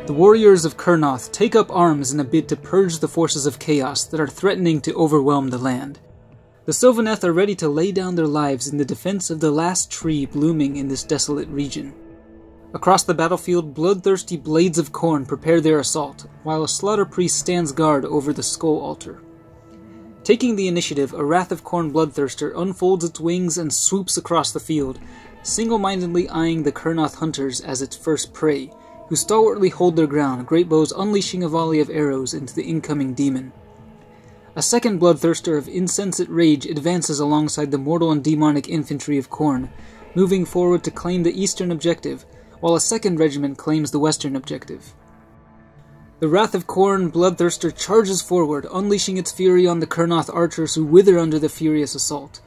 The warriors of Kurnoth take up arms in a bid to purge the forces of chaos that are threatening to overwhelm the land. The Sylvaneth are ready to lay down their lives in the defense of the last tree blooming in this desolate region. Across the battlefield, bloodthirsty blades of Khorne prepare their assault, while a slaughter priest stands guard over the skull altar. Taking the initiative, a Wrath of Khorne bloodthirster unfolds its wings and swoops across the field, single-mindedly eyeing the Kurnoth hunters as its first prey, who stalwartly hold their ground, great bows unleashing a volley of arrows into the incoming demon. A second bloodthirster of insensate rage advances alongside the mortal and demonic infantry of Khorne, moving forward to claim the eastern objective, while a second regiment claims the western objective. The Wrath of Khorne bloodthirster charges forward, unleashing its fury on the Kurnoth archers who wither under the furious assault.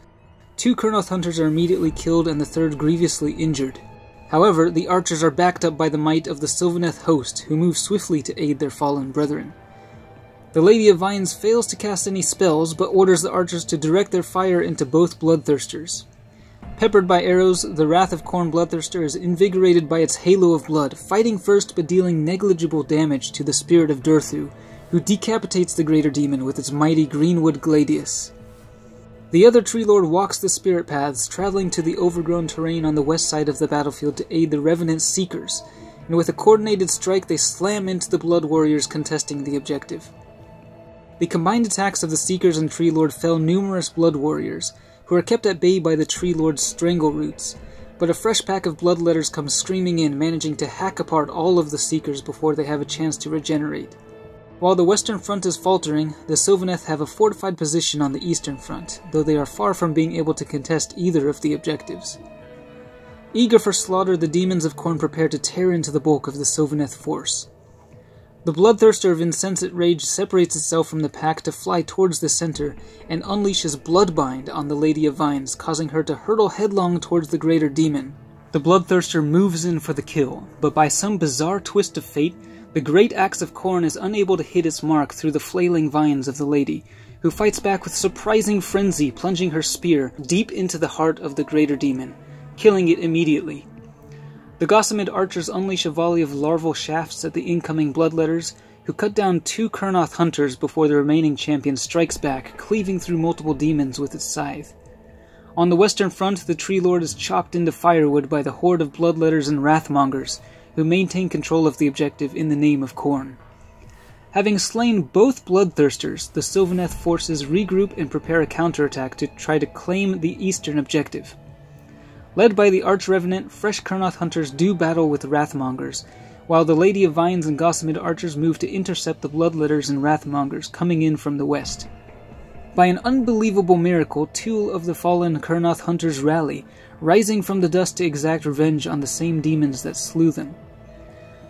2 Kurnoth hunters are immediately killed and the third grievously injured. However, the archers are backed up by the might of the Sylvaneth host, who move swiftly to aid their fallen brethren. The Lady of Vines fails to cast any spells, but orders the archers to direct their fire into both bloodthirsters. Peppered by arrows, the Wrath of Khorne bloodthirster is invigorated by its halo of blood, fighting first but dealing negligible damage to the spirit of Durthu, who decapitates the greater demon with its mighty greenwood gladius. The other Tree Lord walks the spirit paths, traveling to the overgrown terrain on the west side of the battlefield to aid the Revenant Seekers, and with a coordinated strike they slam into the Blood Warriors contesting the objective. The combined attacks of the Seekers and Tree Lord fell numerous Blood Warriors, who are kept at bay by the Tree Lord's strangle roots, but a fresh pack of Bloodletters comes screaming in, managing to hack apart all of the Seekers before they have a chance to regenerate. While the western front is faltering, the Sylvaneth have a fortified position on the eastern front, though they are far from being able to contest either of the objectives. Eager for slaughter, the demons of Khorne prepare to tear into the bulk of the Sylvaneth force. The bloodthirster of insensate rage separates itself from the pack to fly towards the center, and unleashes Bloodbind on the Lady of Vines, causing her to hurtle headlong towards the greater demon. The bloodthirster moves in for the kill, but by some bizarre twist of fate, the great axe of Khorne is unable to hit its mark through the flailing vines of the lady, who fights back with surprising frenzy, plunging her spear deep into the heart of the greater demon, killing it immediately. The Gossamed archers unleash a volley of larval shafts at the incoming Bloodletters, who cut down 2 Kurnoth hunters before the remaining champion strikes back, cleaving through multiple demons with its scythe. On the western front, the Tree Lord is chopped into firewood by the horde of Bloodletters and Wrathmongers, who maintain control of the objective in the name of Khorne. Having slain both bloodthirsters, the Sylvaneth forces regroup and prepare a counterattack to try to claim the eastern objective. Led by the Arch-Revenant, fresh Kurnoth hunters do battle with Wrathmongers, while the Lady of Vines and Gossamed archers move to intercept the Bloodletters and Wrathmongers coming in from the west. By an unbelievable miracle, 2 of the fallen Kurnoth hunters rally, rising from the dust to exact revenge on the same demons that slew them.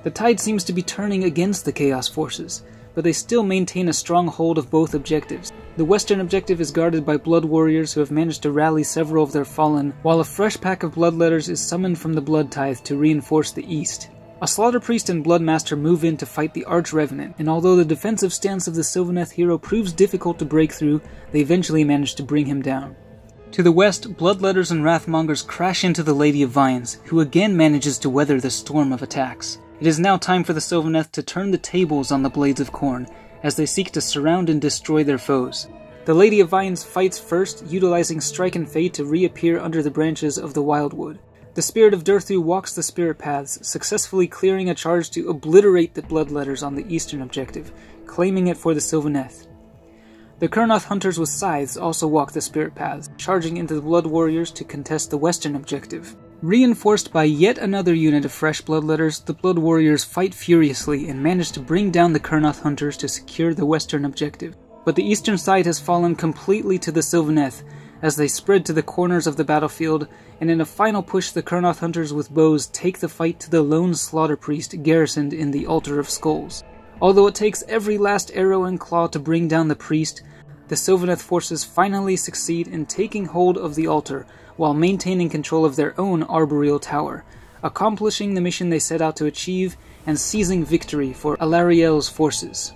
The tide seems to be turning against the Chaos forces, but they still maintain a strong hold of both objectives. The western objective is guarded by Blood Warriors who have managed to rally several of their fallen, while a fresh pack of Bloodletters is summoned from the Blood Tithe to reinforce the east. A Slaughter Priest and Bloodmaster move in to fight the Arch-Revenant, and although the defensive stance of the Sylvaneth hero proves difficult to break through, they eventually manage to bring him down. To the west, Bloodletters and Wrathmongers crash into the Lady of Vines, who again manages to weather the storm of attacks. It is now time for the Sylvaneth to turn the tables on the Blades of Khorne, as they seek to surround and destroy their foes. The Lady of Vines fights first, utilizing Strike and Fate to reappear under the branches of the Wildwood. The Spirit of Durthu walks the Spirit Paths, successfully clearing a charge to obliterate the Bloodletters on the eastern objective, claiming it for the Sylvaneth. The Kurnoth hunters with scythes also walk the Spirit Paths, charging into the Blood Warriors to contest the western objective. Reinforced by yet another unit of fresh Bloodletters, the Blood Warriors fight furiously and manage to bring down the Kurnoth hunters to secure the western objective. But the eastern side has fallen completely to the Sylvaneth, as they spread to the corners of the battlefield, and in a final push the Kurnoth hunters with bows take the fight to the lone Slaughter Priest garrisoned in the Altar of Skulls. Although it takes every last arrow and claw to bring down the priest, the Sylvaneth forces finally succeed in taking hold of the altar, while maintaining control of their own arboreal tower, accomplishing the mission they set out to achieve, and seizing victory for Alarielle's forces.